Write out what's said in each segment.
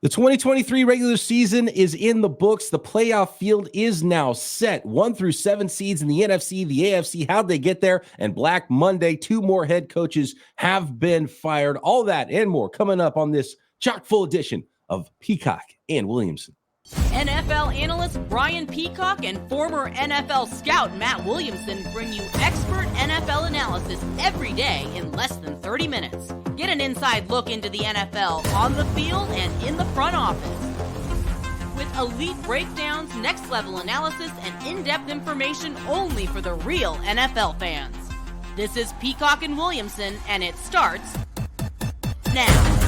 The 2023 regular season is in the books. The playoff field is now set. 1 through 7 seeds in the NFC, the AFC. How'd they get there? And Black Monday, 2 more head coaches have been fired. All that and more coming up on this chock-full edition of Peacock and Williamson. NFL analyst Brian Peacock and former NFL scout Matt Williamson bring you expert NFL analysis every day in less than 30 minutes. Get an inside look into the NFL on the field and in the front office. With elite breakdowns, next-level analysis, and in-depth information only for the real NFL fans. This is Peacock and Williamson, and it starts now.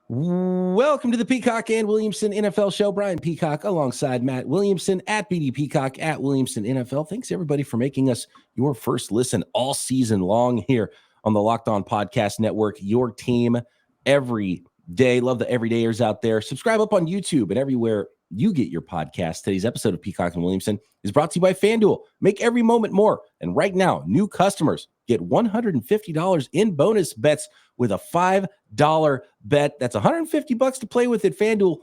Welcome to the Peacock and Williamson NFL Show. Brian Peacock alongside Matt Williamson at BD Peacock at Williamson NFL. Thanks everybody for making us your first listen all season long here on the Locked On Podcast Network. Your team every day. Love the everydayers out there. Subscribe up on YouTube and everywhere you get your podcast. Today's episode of Peacock and Williamson is brought to you by FanDuel. Make every moment more. And right now, new customers get $150 in bonus bets with a $5 bet. That's $150 to play with at FanDuel.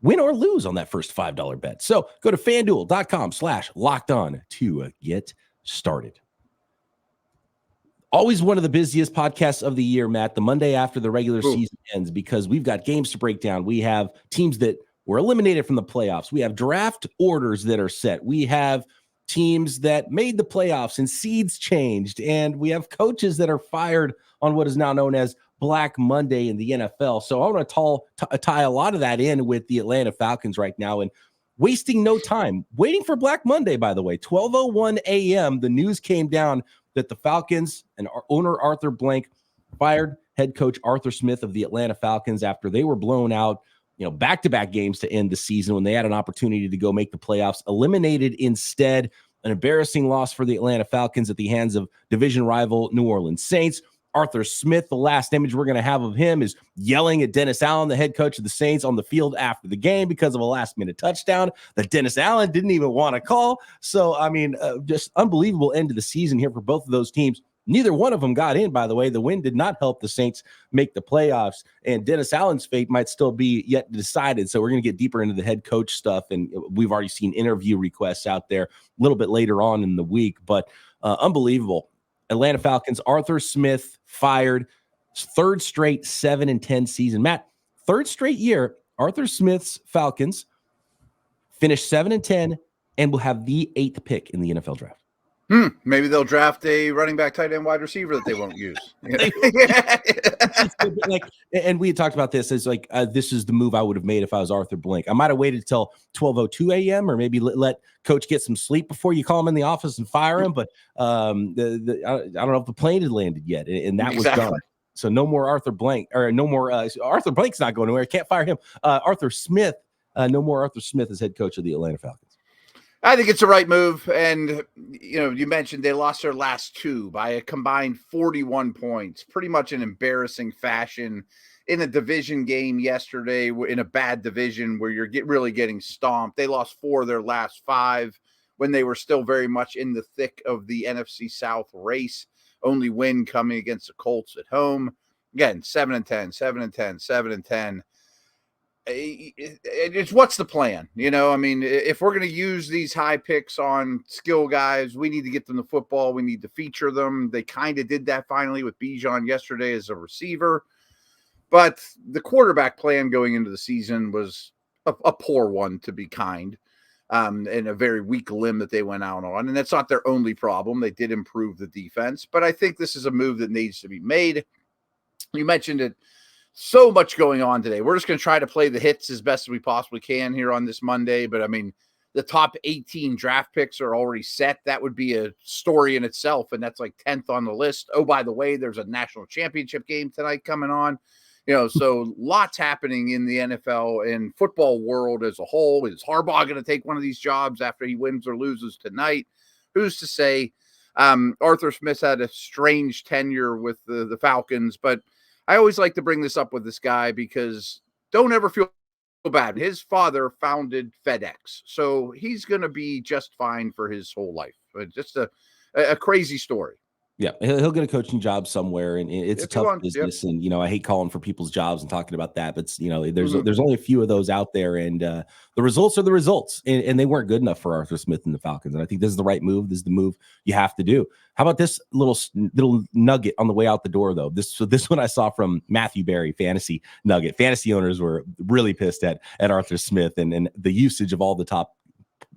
Win or lose on that first $5 bet. So go to FanDuel.com/lockedon to get started. Always one of the busiest podcasts of the year, Matt, the Monday after the regular season ends, because we've got games to break down. We have teams that were eliminated from the playoffs. We have draft orders that are set. We have teams that made the playoffs and seeds changed. And we have coaches that are fired on what is now known as Black Monday in the NFL. So I want to tie a lot of that in with the Atlanta Falcons right now and wasting no time. Waiting for Black Monday, by the way. 12:01 a.m., the news came down that the Falcons and owner Arthur Blank fired head coach Arthur Smith of the Atlanta Falcons after they were blown out, back-to-back games to end the season when they had an opportunity to go make the playoffs. Eliminated instead. An embarrassing loss for the Atlanta Falcons at the hands of division rival New Orleans Saints. Arthur Smith, the last image we're going to have of him is yelling at Dennis Allen, the head coach of the Saints, on the field after the game because of a last-minute touchdown that Dennis Allen didn't even want to call. So, just unbelievable end of the season here for both of those teams. Neither one of them got in, by the way. The win did not help the Saints make the playoffs, and Dennis Allen's fate might still be yet decided. So we're going to get deeper into the head coach stuff, and we've already seen interview requests out there a little bit later on in the week, but unbelievable. Atlanta Falcons, Arthur Smith fired, third straight 7-10 season. Matt, third straight year, Arthur Smith's Falcons finished 7-10 and will have the 8th pick in the NFL draft. Maybe they'll draft a running back, tight end, wide receiver that they won't use. And we had talked about this as this is the move I would have made if I was Arthur Blank. I might have waited till 12:02 a.m. or maybe let coach get some sleep before you call him in the office and fire him. But I don't know if the plane had landed yet, and that was gone. So no more Arthur Blank, or no more Arthur Blank's not going anywhere. Can't fire him. Arthur Smith, no more Arthur Smith as head coach of the Atlanta Falcons. I think it's the right move. And, you mentioned they lost their last 2 by a combined 41 points, pretty much in embarrassing fashion in a division game yesterday in a bad division where you're really getting stomped. They lost 4 of their last 5 when they were still very much in the thick of the NFC South race. Only win coming against the Colts at home. Again, 7-10, 7-10, 7-10. It's what's the plan? If we're going to use these high picks on skill guys, we need to get them the football. We need to feature them. They kind of did that finally with Bijan yesterday as a receiver. But the quarterback plan going into the season was a poor one, to be kind, and a very weak limb that they went out on. And that's not their only problem. They did improve the defense. But I think this is a move that needs to be made. You mentioned it. So much going on today. We're just going to try to play the hits as best as we possibly can here on this Monday. But, the top 18 draft picks are already set. That would be a story in itself, and that's like 10th on the list. Oh, by the way, there's a national championship game tonight coming on. So lots happening in the NFL and football world as a whole. Is Harbaugh going to take one of these jobs after he wins or loses tonight? Who's to say? Arthur Smith had a strange tenure with the Falcons, but I always like to bring this up with this guy because don't ever feel bad. His father founded FedEx, so he's going to be just fine for his whole life. But just a crazy story. Yeah, he'll get a coaching job somewhere, and it's a tough business. Yep. And I hate calling for people's jobs and talking about that, but there's only a few of those out there, and the results are the results, and they weren't good enough for Arthur Smith and the Falcons. And I think this is the right move. This is the move you have to do. How about this little nugget on the way out the door, though? This one I saw from Matthew Berry, Fantasy Nugget. Fantasy owners were really pissed at Arthur Smith and the usage of all the top.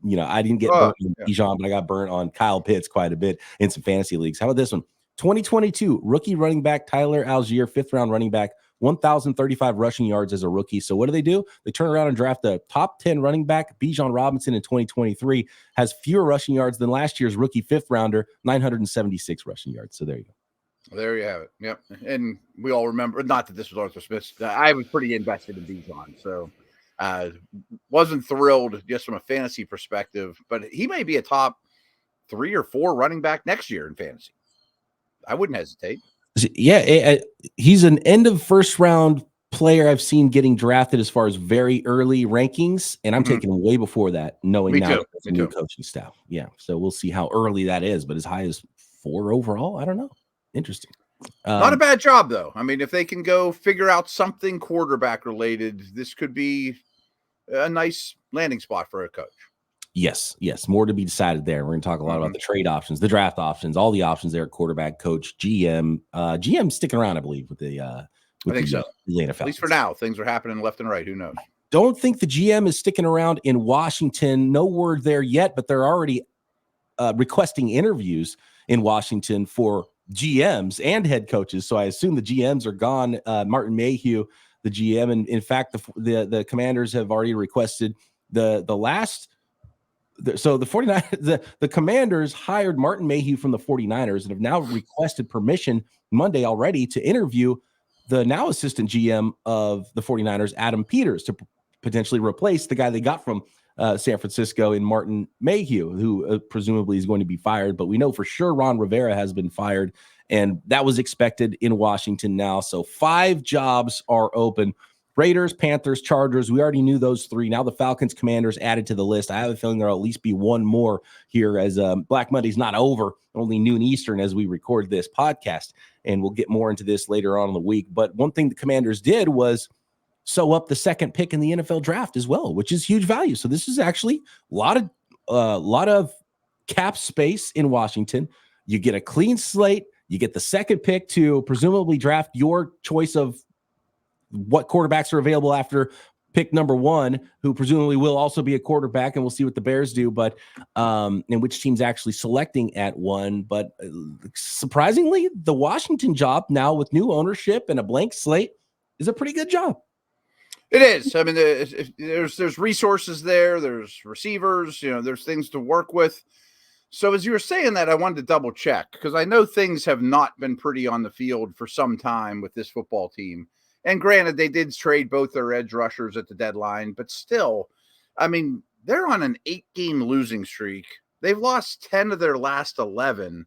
I didn't get burnt on Bijan, but I got burnt on Kyle Pitts quite a bit in some fantasy leagues. How about this one? 2022 rookie running back Tyler Algier, 5th round running back, 1,035 rushing yards as a rookie. So what do? They turn around and draft a top 10 running back. Bijan Robinson in 2023 has fewer rushing yards than last year's rookie 5th rounder, 976 rushing yards. So there you go. There you have it. Yep. And we all remember, not that this was Arthur Smith. I was pretty invested in Bijan, so wasn't thrilled just from a fantasy perspective, but he may be a top 3 or 4 running back next year in fantasy. I wouldn't hesitate. Yeah, he's an end of first round player I've seen getting drafted as far as very early rankings, and I'm taking him way before that, knowing now it's a new coaching staff. Yeah, so we'll see how early that is, but as high as 4 overall, I don't know. Interesting. Not a bad job, though. I mean, if they can go figure out something quarterback related, this could be a nice landing spot for a coach. Yes. More to be decided there. We're going to talk a lot about the trade options, the draft options, all the options there at quarterback, coach, GM. GM sticking around, I believe, with the I think so. Atlanta Falcons. At least for now, things are happening left and right. Who knows? Don't think the GM is sticking around in Washington. No word there yet, but they're already requesting interviews in Washington for GMs and head coaches. So I assume the GMs are gone. Martin Mayhew, the GM, and in fact, the Commanders have already requested the 49ers, the Commanders hired Martin Mayhew from the 49ers and have now requested permission Monday already to interview the now assistant GM of the 49ers, Adam Peters, to potentially replace the guy they got from San Francisco in Martin Mayhew, who presumably is going to be fired. But we know for sure Ron Rivera has been fired, and that was expected in Washington now. So 5 jobs are open. Raiders, Panthers, Chargers. We already knew those 3. Now the Falcons, Commanders added to the list. I have a feeling there'll at least be one more here, as Black Monday's not over, only noon Eastern as we record this podcast. And we'll get more into this later on in the week. But one thing the Commanders did was sew up the 2nd pick in the NFL draft as well, which is huge value. So this is actually a lot of cap space in Washington. You get a clean slate. You get the 2nd pick to presumably draft your choice of what quarterbacks are available after pick number 1, who presumably will also be a quarterback, and we'll see what the Bears do, but and which team's actually selecting at 1. But surprisingly, the Washington job now with new ownership and a blank slate is a pretty good job. It is. I mean, there's resources there. There's receivers. There's things to work with. So as you were saying that, I wanted to double check because I know things have not been pretty on the field for some time with this football team. And granted, they did trade both their edge rushers at the deadline, but still, I mean, they're on an 8-game losing streak. They've lost 10 of their last 11.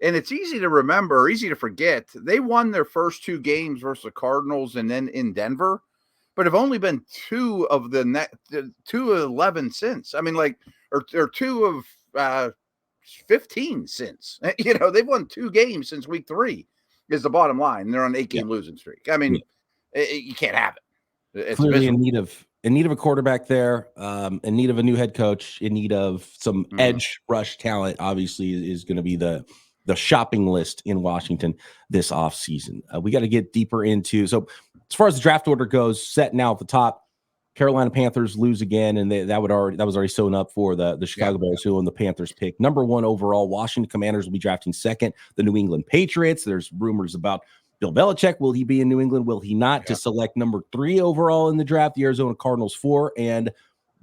And it's easy to remember, easy to forget. They won their first 2 games versus the Cardinals and then in Denver, but have only been 2 of 11 since. I mean, or 2 of 15 since. They've won 2 games since week 3 is the bottom line. They're on an 8-game losing streak. I mean, you can't have it. It's clearly in need of a quarterback there, in need of a new head coach, in need of some edge rush talent. Obviously, is going to be the shopping list in Washington this offseason. We got to get deeper into. So as far as the draft order goes, set now at the top. Carolina Panthers lose again, and that was already sewn up for the Chicago Bears, who own the Panthers pick. Number 1 overall, Washington Commanders will be drafting 2nd. The New England Patriots. There's rumors about Bill Belichick. Will he be in New England? Will he not? To select number 3 overall in the draft. The Arizona Cardinals 4, and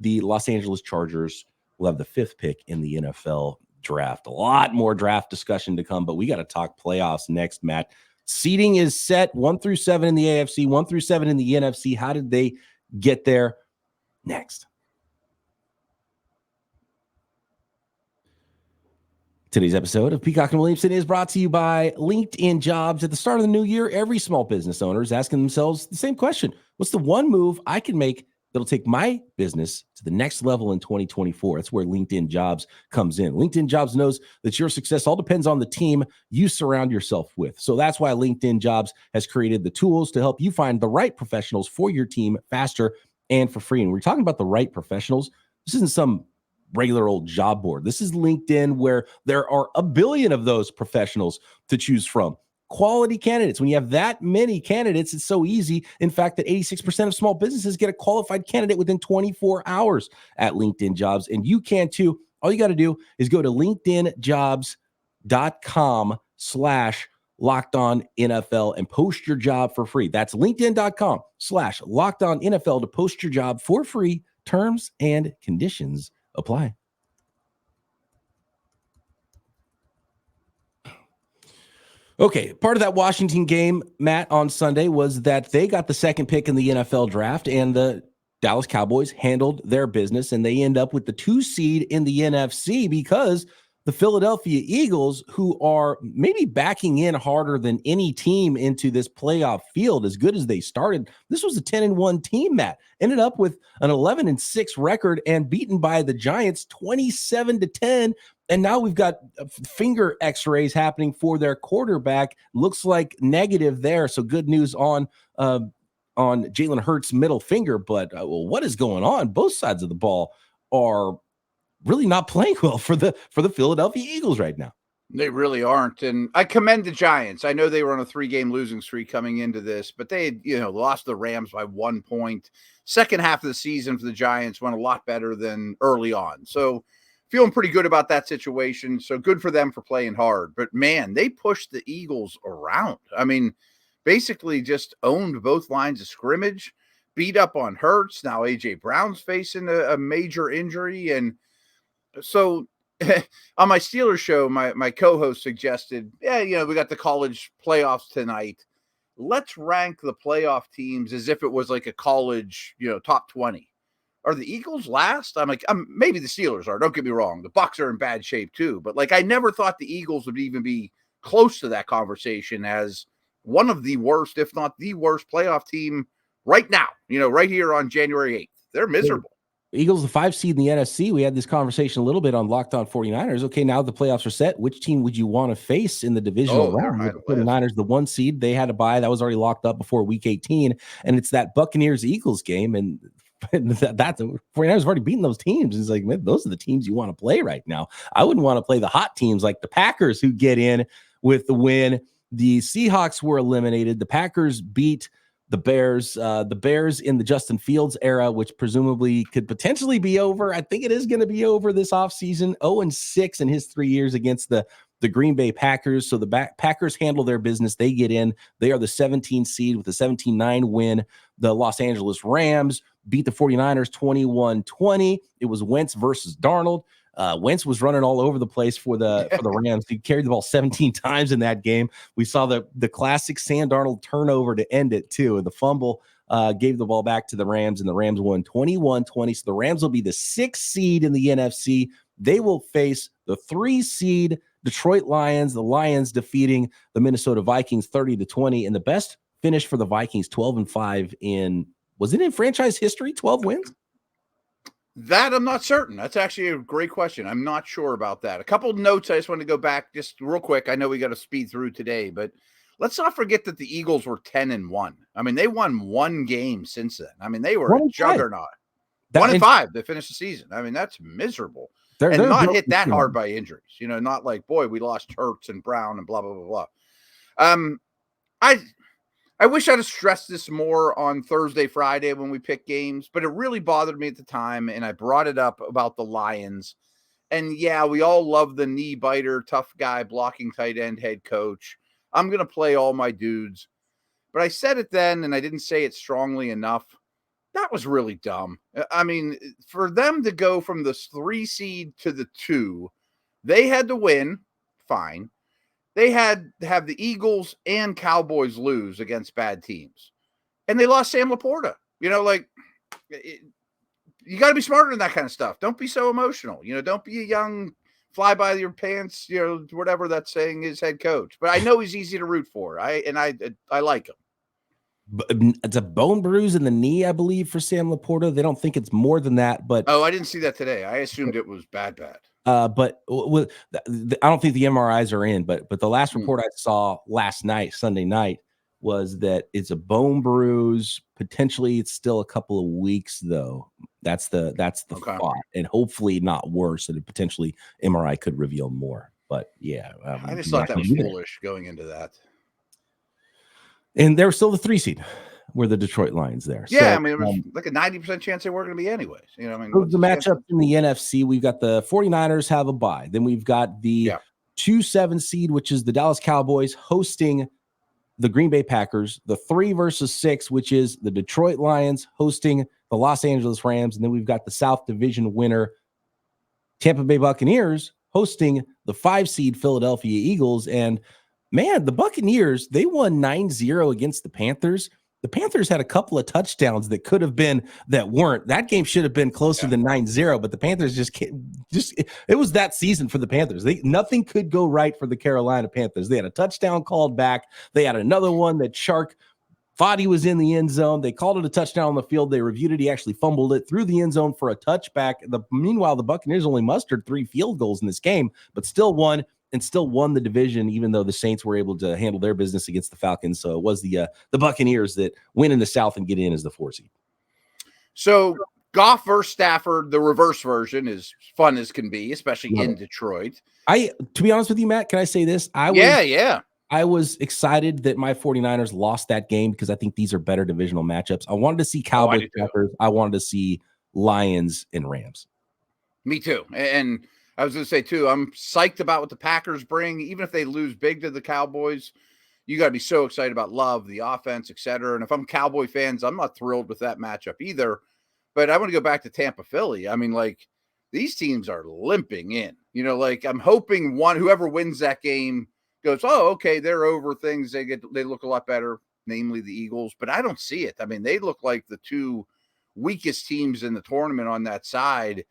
the Los Angeles Chargers will have the 5th pick in the NFL draft. A lot more draft discussion to come, but we got to talk playoffs next, Matt. Seeding is set 1 through 7 in the AFC, 1 through 7 in the NFC. How did they get there? Next. Today's episode of Peacock and Williamson is brought to you by LinkedIn Jobs. At the start of the new year, every small business owner is asking themselves the same question. What's the one move I can make that'll take my business to the next level in 2024. That's where LinkedIn Jobs comes in. LinkedIn Jobs knows that your success all depends on the team you surround yourself with. So that's why LinkedIn Jobs has created the tools to help you find the right professionals for your team faster and for free. And we're talking about the right professionals. This isn't some regular old job board. This is LinkedIn, where there are a billion of those professionals to choose from. Quality candidates. When you have that many candidates, it's so easy. In fact, that 86% of small businesses get a qualified candidate within 24 hours at LinkedIn Jobs. And you can too. All you got to do is go to linkedinjobs.com/LockedOnNFL and post your job for free. That's linkedin.com/LockedOnNFL to post your job for free. Terms and conditions apply. Okay, part of that Washington game, Matt, on Sunday was that they got the second pick in the NFL draft, and the Dallas Cowboys handled their business, and they end up with the 2 seed in the NFC because the Philadelphia Eagles, who are maybe backing in harder than any team into this playoff field, as good as they started. This was a 10-1 team, Matt. Ended up with an 11-6 record and beaten by the Giants 27-10. And now we've got finger x-rays happening for their quarterback. Looks like negative there. So good news on Jalen Hurts' middle finger. But what is going on? Both sides of the ball are really not playing well for the Philadelphia Eagles right now. They really aren't. And I commend the Giants. I know they were on a 3-game losing streak coming into this, but they had, lost the Rams by 1 point. Second half of the season for the Giants went a lot better than early on. So feeling pretty good about that situation. So good for them for playing hard. But, man, they pushed the Eagles around. I mean, basically just owned both lines of scrimmage, beat up on Hurts. Now A.J. Brown's facing a major injury. And so on my Steelers show, my co-host suggested, we got the college playoffs tonight. Let's rank the playoff teams as if it was like a college, top 20. Are the Eagles last? I'm like, maybe the Steelers are. Don't get me wrong. The Bucs are in bad shape too. But I never thought the Eagles would even be close to that conversation as one of the worst, if not the worst playoff team right now, right here on January 8th. They're miserable. Eagles, the 5 seed in the NFC. We had this conversation a little bit on Locked On 49ers. Okay, now the playoffs are set. Which team would you want to face in the divisional round? The 49ers, the 1 seed, they had a bye. That was already locked up before week 18. And it's that Buccaneers-Eagles game. And that the 49ers have already beaten those teams. It's like, man, those are the teams you want to play right now. I wouldn't want to play the hot teams like the Packers, who get in with the win. The Seahawks were eliminated. The Packers beat the Bears in the Justin Fields era, which presumably could potentially be over. I think it is going to be over this offseason. 0-6 in his 3 years against the Green Bay Packers. So the Packers handle their business. They get in. They are the 17 seed with a 17-9 win. The Los Angeles Rams beat the 49ers 21-20. It was Wentz versus Darnold. Wentz was running all over the place for the Rams. He carried the ball 17 times in that game. We saw the classic Sam Darnold turnover to end it too. The fumble gave the ball back to the Rams, and the Rams won 21-20. So the Rams will be the 6th seed in the NFC. They will face the 3 seed Detroit Lions. The Lions defeating the Minnesota Vikings 30-20, and the best finish for the Vikings, 12-5 was it in franchise history? 12 wins. That I'm not certain. That's actually a great question. I'm not sure about that. A couple of notes I just want to go back just real quick. I know we got to speed through today, but let's not forget that the Eagles were 10-1. I mean, they won 1 game since then. I mean, they were a juggernaut. 1-5. They finished the season. I mean, that's miserable. They're not hit that hard by injuries. Not like, boy, we lost Hurts and Brown and blah, blah, blah, blah. I wish I'd have stressed this more on Thursday, Friday when we picked games, but it really bothered me at the time, and I brought it up about the Lions. And, yeah, we all love the knee-biter, tough guy, blocking tight end head coach. I'm going to play all my dudes. But I said it then, and I didn't say it strongly enough. That was really dumb. I mean, for them to go from the 3 seed to the 2, they had to win. Fine. They had to have the Eagles and Cowboys lose against bad teams. And they lost Sam Laporta. You got to be smarter than that kind of stuff. Don't be so emotional. Don't be a young fly by your pants, whatever that saying is, head coach. But I know he's easy to root for. I like him. It's a bone bruise in the knee, I believe, for Sam Laporta. They don't think it's more than that, but I didn't see that today. I assumed it was bad. But I don't think the MRIs are in. But the last report I saw last night, Sunday night, was that it's a bone bruise. Potentially, it's still a couple of weeks though. That's the thought, and hopefully not worse. And potentially MRI could reveal more. But yeah, I just thought that was foolish going into that. And they're still the 3 seed, were the Detroit Lions there. Yeah, so, I mean, it was like a 90% chance they were going to be anyways. You know, I mean, the matchup in the NFC, we've got the 49ers have a bye. Then we've got the 2-7 seed, which is the Dallas Cowboys, hosting the Green Bay Packers. The 3 versus 6, which is the Detroit Lions hosting the Los Angeles Rams. And then we've got the South Division winner, Tampa Bay Buccaneers, hosting the 5 seed Philadelphia Eagles. And man, the Buccaneers, they won 9-0 against the Panthers. The Panthers had a couple of touchdowns that could have been, that weren't. That game should have been closer than 9-0, but the Panthers it was that season for the Panthers. Nothing could go right for the Carolina Panthers. They had a touchdown called back. They had another one that Shark thought he was in the end zone. They called it a touchdown on the field. They reviewed it. He actually fumbled it through the end zone for a touchback. Meanwhile, the Buccaneers only mustered 3 field goals in this game, but still won the division, even though the Saints were able to handle their business against the Falcons. So it was the Buccaneers that win in the South and get in as the 4 seed. So Goff versus Stafford, the reverse version, is fun as can be, especially in Detroit. To be honest with you, Matt, can I say this? I was excited that my 49ers lost that game because I think these are better divisional matchups. I wanted to see Cowboys, Packers. I wanted to see Lions and Rams. Me too. And I was going to say, too, I'm psyched about what the Packers bring. Even if they lose big to the Cowboys, you got to be so excited about Love, the offense, et cetera. And if I'm Cowboy fans, I'm not thrilled with that matchup either. But I want to go back to Tampa, Philly. I mean, like, these teams are limping in. You know, like, I'm hoping whoever wins that game goes, oh, okay, they're over things. They look a lot better, namely the Eagles. But I don't see it. I mean, they look like the 2 weakest teams in the tournament on that side.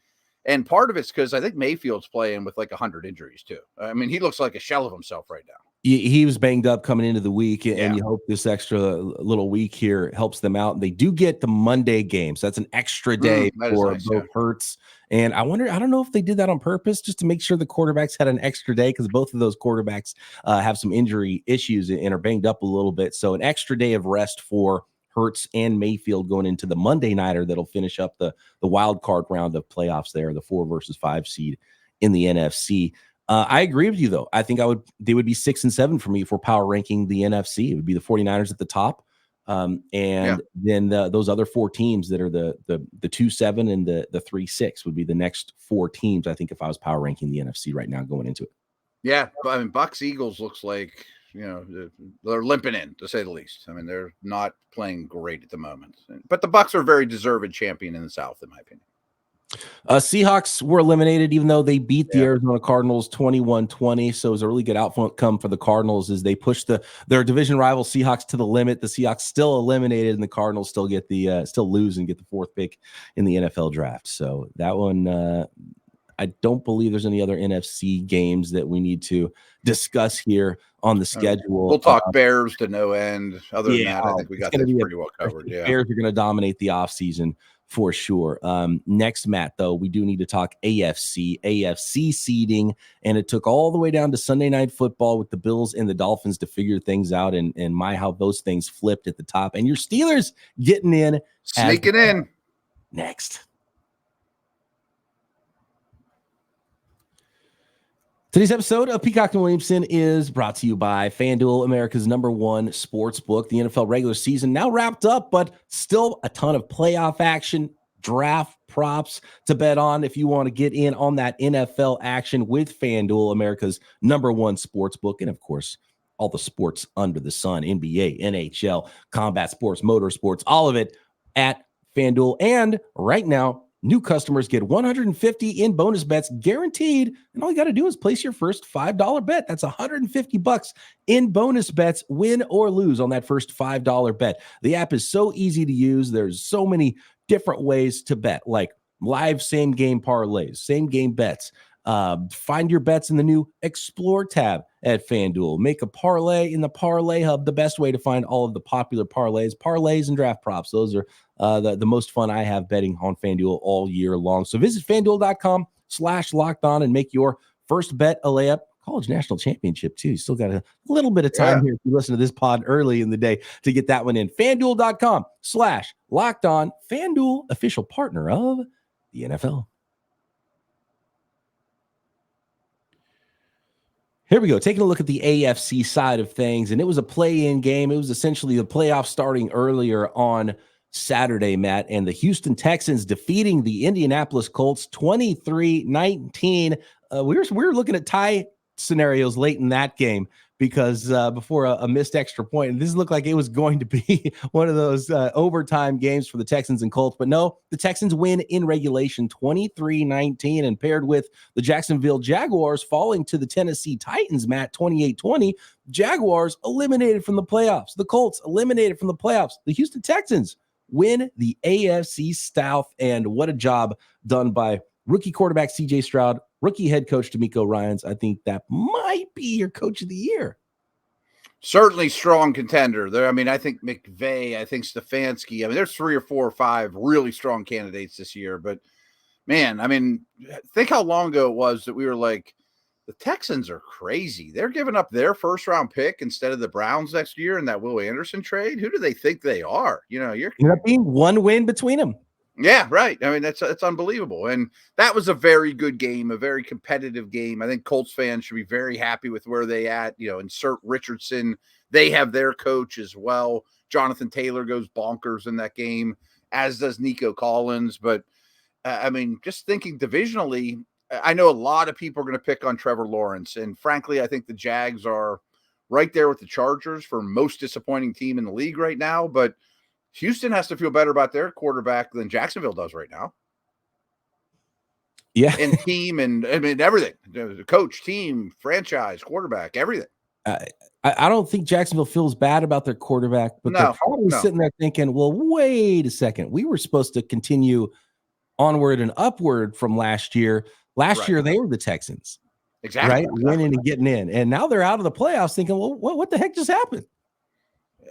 And part of it's because I think Mayfield's playing with like 100 injuries too. I mean, he looks like a shell of himself right now. He was banged up coming into the week, and you hope this extra little week here helps them out. And they do get the Monday game, so that's an extra day for both Hurts. And I don't know if they did that on purpose just to make sure the quarterbacks had an extra day, because both of those quarterbacks have some injury issues and are banged up a little bit. So an extra day of rest for Hurts and Mayfield going into the Monday nighter that'll finish up the wild card round of playoffs there, the 4 versus 5 seed in the NFC. I agree with you, though. I think they would be 6 and 7 for me for power ranking the NFC. It would be the 49ers at the top. Then those other 4 teams that are the 2-7 and the 3-6 would be the next 4 teams, I think, if I was power ranking the NFC right now going into it. Yeah. I mean, Bucks Eagles looks like, you know, they're limping in, to say the least. I mean, they're not playing great at the moment. But the Bucks are a very deserved champion in the South, in my opinion. Seahawks were eliminated, even though they beat the Arizona Cardinals 21-20. So it was a really good outcome for the Cardinals as they pushed their division rival Seahawks to the limit. The Seahawks still eliminated, and the Cardinals still get still lose and get the 4th pick in the NFL draft. So that one, I don't believe there's any other NFC games that we need to discuss here on the schedule. We'll talk Bears to no end. Other than that, I think we got this pretty well covered. Yeah, Bears are going to dominate the offseason for sure. Next, Matt, though, we do need to talk AFC seeding, and it took all the way down to Sunday Night Football with the Bills and the Dolphins to figure things out, and how those things flipped at the top. And your Steelers getting in, sneaking in next. Today's episode of Peacock and Williamson is brought to you by FanDuel, America's #1 sportsbook. The NFL regular season now wrapped up, but still a ton of playoff action, draft props to bet on if you want to get in on that NFL action with FanDuel, America's #1 sportsbook. And of course, all the sports under the sun, NBA, NHL, combat sports, motorsports, all of it at FanDuel. And right now, new customers get $150 in bonus bets guaranteed, and all you got to do is place your first $5 bet. That's $150 in bonus bets, win or lose on that first $5 bet. The app is so easy to use. There's so many different ways to bet, like live same game parlays, same game bets, Find your bets in the new Explore tab at FanDuel. Make a parlay in the Parlay Hub, the best way to find all of the popular parlays and draft props. Those are the most fun I have betting on FanDuel all year long. So visit FanDuel.com/lockedon and make your first bet a layup. College national championship too. You still got a little bit of time here if you listen to this pod early in the day to get that one in. FanDuel.com/lockedon. FanDuel, official partner of the NFL. Here we go. Taking a look at the AFC side of things, and it was a play-in game. It was essentially the playoffs starting earlier on Saturday, Matt, and the Houston Texans defeating the Indianapolis Colts 23-19. We were looking at tie scenarios late in that game because before a missed extra point, and this looked like it was going to be one of those overtime games for the Texans and Colts, but no, the Texans win in regulation 23-19, and paired with the Jacksonville Jaguars falling to the Tennessee Titans, Matt, 28-20, Jaguars eliminated from the playoffs. The Colts eliminated from the playoffs. The Houston Texans win the AFC South, and what a job done by rookie quarterback C.J. Stroud, rookie head coach DeMeco Ryans. I think that might be your coach of the year. Certainly strong contender there. I mean, I think McVay, I think Stefanski. I mean, there's 3 or 4 or 5 really strong candidates this year. But, man, I mean, think how long ago it was that we were like, the Texans are crazy. They're giving up their first-round pick instead of the Browns next year in that Will Anderson trade. Who do they think they are? You know, you're being one win between them. Yeah, right. I mean, that's unbelievable. And that was a very good game, a very competitive game. I think Colts fans should be very happy with where they at. You know, insert Richardson. They have their coach as well. Jonathan Taylor goes bonkers in that game, as does Nico Collins. But, I mean, just thinking divisionally, I know a lot of people are going to pick on Trevor Lawrence. And, frankly, I think the Jags are right there with the Chargers for most disappointing team in the league right now. But Houston has to feel better about their quarterback than Jacksonville does right now. Yeah. And team and, I mean, everything. The coach, team, franchise, quarterback, everything. I don't think Jacksonville feels bad about their quarterback, but they're probably sitting there thinking, well, wait a second. We were supposed to continue onward and upward from last year. Last year, they were the Texans. Exactly. Right? Winning and getting in. And now they're out of the playoffs thinking, well, what the heck just happened?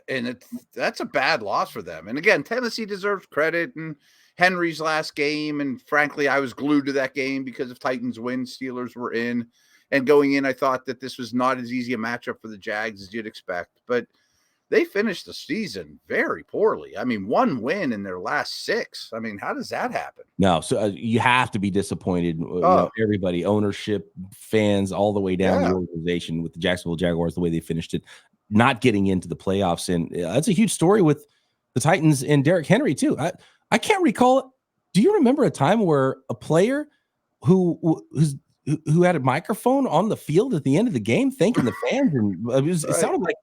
And that's a bad loss for them. And again, Tennessee deserves credit and Henry's last game. And frankly, I was glued to that game because if Titans win, Steelers were in. And going in, I thought that this was not as easy a matchup for the Jags as you'd expect. But they finished the season very poorly. I mean, 1 win in their last 6. I mean, how does that happen? No, so you have to be disappointed. You know, everybody, ownership, fans, all the way down the organization with the Jacksonville Jaguars, the way they finished it, not getting into the playoffs. And that's a huge story with the Titans and Derrick Henry too. I can't recall it. Do you remember a time where a player who had a microphone on the field at the end of the game thanking the fans? And it sounded like,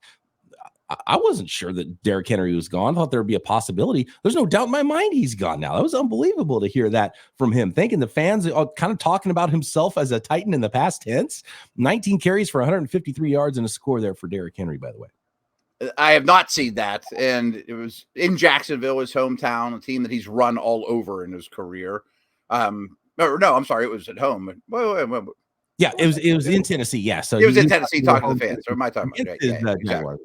I wasn't sure that Derrick Henry was gone. I thought there would be a possibility. There's no doubt in my mind he's gone now. That was unbelievable to hear that from him. Thanking the fans, kind of talking about himself as a Titan in the past tense. 19 carries for 153 yards and a score there for Derrick Henry, by the way. I have not seen that. And it was in Jacksonville, his hometown, a team that he's run all over in his career. No, I'm sorry. It was at home. Yeah, it was in Tennessee. Yeah. So it was in Tennessee talking to the fans. Or am I talking about? Exactly.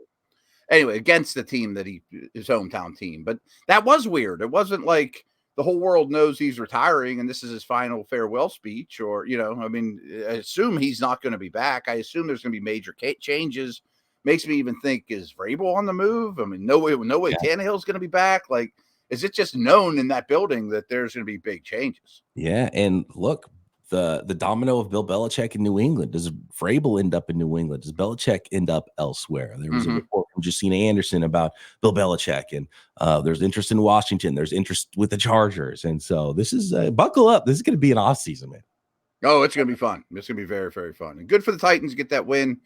Anyway, against the team that his hometown team. But that was weird. It wasn't like the whole world knows he's retiring and this is his final farewell speech, or, you know, I mean, I assume he's not going to be back. I assume there's going to be major changes. Makes me even think, is Vrabel on the move? I mean, no way Tannehill's going to be back. Like, is it just known in that building that there's going to be big changes? Yeah. And look, the domino of Bill Belichick in New England. Does Vrabel end up in New England? Does Belichick end up elsewhere? There was a report from Justina Anderson about Bill Belichick, and there's interest in Washington. There's interest with the Chargers. And so this is buckle up. This is going to be an off season, man. Oh, it's going to be fun. It's going to be very, very fun. And good for the Titans to get that win.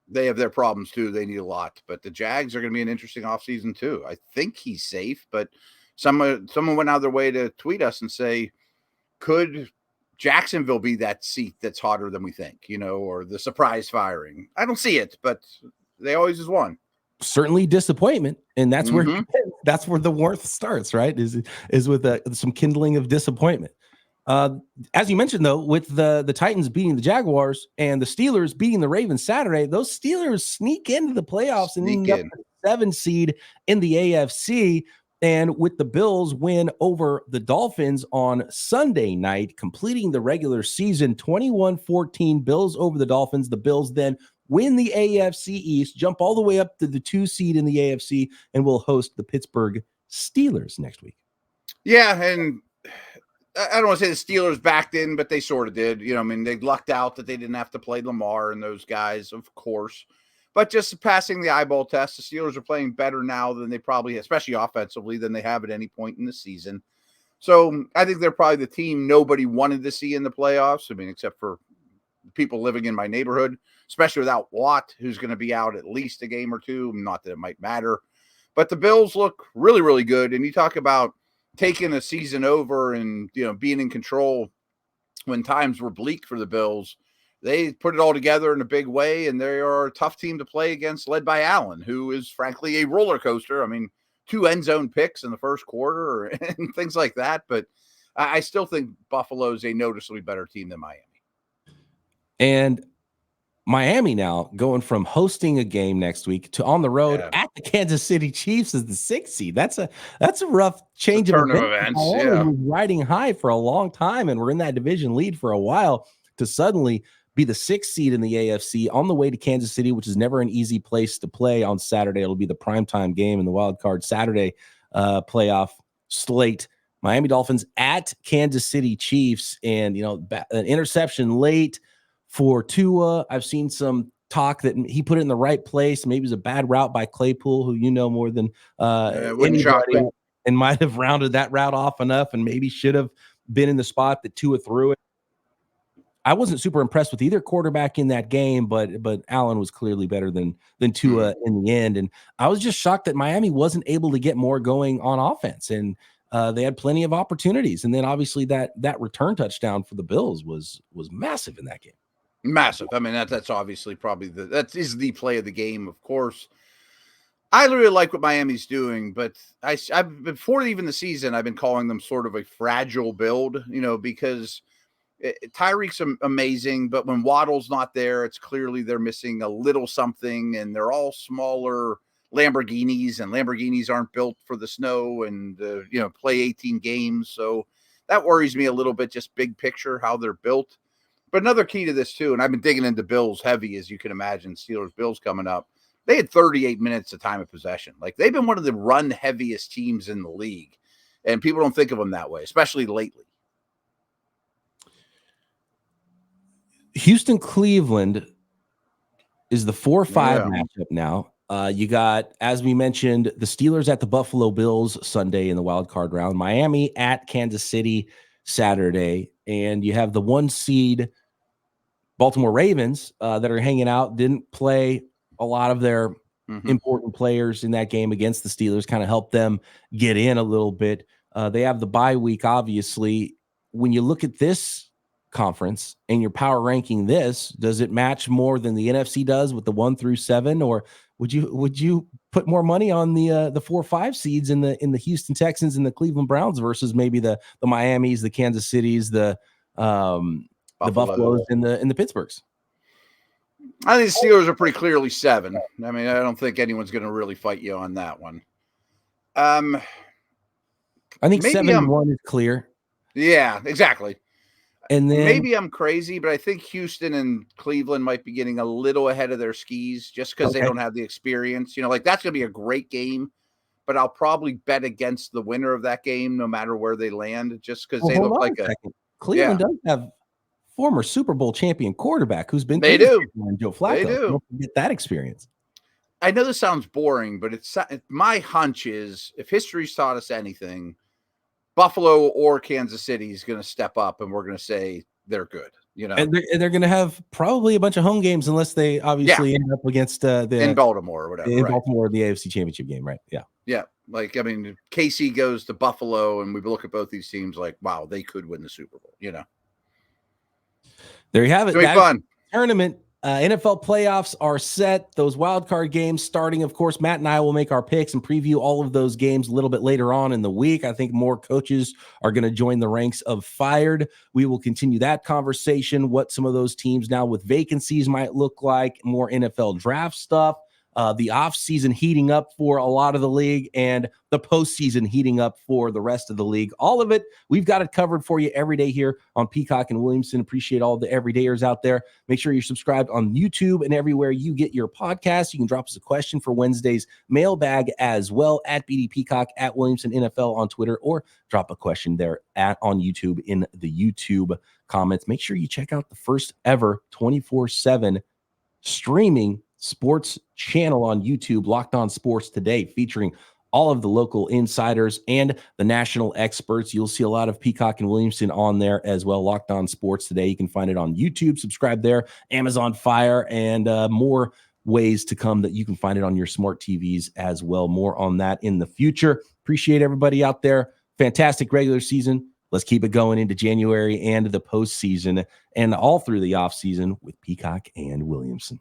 They have their problems too. They need a lot, but the Jags are going to be an interesting offseason too. I think he's safe, but someone went out of their way to tweet us and say, could Jacksonville be that seat that's hotter than we think, you know, or the surprise firing? I don't see it, but they always is one. Certainly disappointment, and that's where the warmth starts, right? Is with some kindling of disappointment. As you mentioned, though, with the Titans beating the Jaguars and the Steelers beating the Ravens Saturday, those Steelers sneak into the playoffs and end up with the 7 seed in the AFC. And with the Bills win over the Dolphins on Sunday night, completing the regular season 21-14, Bills over the Dolphins. The Bills then win the AFC East, jump all the way up to the 2 seed in the AFC, and will host the Pittsburgh Steelers next week. Yeah, and I don't want to say the Steelers backed in, but they sort of did. I mean, they lucked out that they didn't have to play Lamar and those guys, of course. But just passing the eyeball test, the Steelers are playing better now than they probably, especially offensively, than they have at any point in the season. So I think they're probably the team nobody wanted to see in the playoffs. I mean, except for people living in my neighborhood, especially without Watt, who's going to be out at least a game or two. Not that it might matter. But the Bills look really, really good. And you talk about taking a season over and, being in control when times were bleak for the Bills. They put it all together in a big way, and they are a tough team to play against, led by Allen, who is frankly a roller coaster. I mean, 2 end zone picks in the first quarter and things like that. But I still think Buffalo is a noticeably better team than Miami. And Miami now going from hosting a game next week to on the road at the Kansas City Chiefs as the 6th seed. That's a rough change of events. Miami was riding high for a long time, and we're in that division lead for a while, to suddenly be the 6th seed in the AFC on the way to Kansas City, which is never an easy place to play on Saturday. It'll be the primetime game in the wild card Saturday playoff slate. Miami Dolphins at Kansas City Chiefs, and an interception late for Tua. I've seen some talk that he put it in the right place. Maybe it was a bad route by Claypool, who more than anybody, and might have rounded that route off enough, and maybe should have been in the spot that Tua threw it. I wasn't super impressed with either quarterback in that game, but Allen was clearly better than Tua in the end. And I was just shocked that Miami wasn't able to get more going on offense, and they had plenty of opportunities. And then obviously that return touchdown for the Bills was massive in that game. Massive. I mean, that's obviously probably that is the play of the game, of course. I really like what Miami's doing, but I've before even the season, I've been calling them sort of a fragile build, because Tyreek's amazing, but when Waddle's not there, it's clearly they're missing a little something, and they're all smaller Lamborghinis, and Lamborghinis aren't built for the snow and, play 18 games. So that worries me a little bit, just big picture, how they're built. But another key to this too, and I've been digging into Bills heavy, as you can imagine, Steelers-Bills coming up. They had 38 minutes of time of possession. Like, they've been one of the run heaviest teams in the league, and people don't think of them that way, especially lately. Houston Cleveland is the 4-5 matchup now. You got, as we mentioned, the Steelers at the Buffalo Bills Sunday in the wild card round, Miami at Kansas City Saturday, and you have the 1 seed Baltimore Ravens that are hanging out. Didn't play a lot of their important players in that game against the Steelers, kind of helped them get in a little bit. They have the bye week, obviously. When you look at this conference and your power ranking this, does it match more than the NFC does with the 1 through 7, or would you put more money on the 4-5 seeds in the Houston Texans and the Cleveland Browns versus maybe the Miamis, the Kansas Cities, the Buffaloes and the Pittsburghs? I think the Steelers are pretty clearly 7. I mean, I don't think anyone's going to really fight you on that one. I think 7-1 is clear. Yeah, exactly. And then maybe I'm crazy, but I think Houston and Cleveland might be getting a little ahead of their skis just because they don't have the experience. Like, that's going to be a great game, but I'll probably bet against the winner of that game no matter where they land, just because they look like a Cleveland does have former Super Bowl champion quarterback who's been Joe Flacco. They do. Don't forget that experience. I know this sounds boring, but my hunch is, if history's taught us anything, Buffalo or Kansas City is going to step up, and we're going to say they're good. And they're going to have probably a bunch of home games, unless they obviously end up against in Baltimore or whatever. In Baltimore, the AFC Championship game, right? Yeah. Yeah. Like, I mean, KC goes to Buffalo, and we look at both these teams like, wow, they could win the Super Bowl. There you have it. It's fun tournament. NFL playoffs are set. Those wild card games starting. Of course, Matt and I will make our picks and preview all of those games a little bit later on in the week. I think more coaches are going to join the ranks of Fired. We will continue that conversation, what some of those teams now with vacancies might look like, more NFL draft stuff. The offseason heating up for a lot of the league and the postseason heating up for the rest of the league. All of it, we've got it covered for you every day here on Peacock and Williamson. Appreciate all the everydayers out there. Make sure you're subscribed on YouTube and everywhere you get your podcasts. You can drop us a question for Wednesday's mailbag as well at BD Peacock, at Williamson NFL on Twitter, or drop a question there on YouTube in the YouTube comments. Make sure you check out the first ever 24/7 streaming sports channel on YouTube, Locked On Sports Today, featuring all of the local insiders and the national experts. You'll see a lot of Peacock and Williamson on there as well. Locked On Sports Today. You can find it on YouTube. Subscribe there. Amazon Fire, and more ways to come that you can find it on your smart TVs as well. More on that in the future. Appreciate everybody out there. Fantastic regular season. Let's keep it going into January and the postseason and all through the offseason with Peacock and Williamson.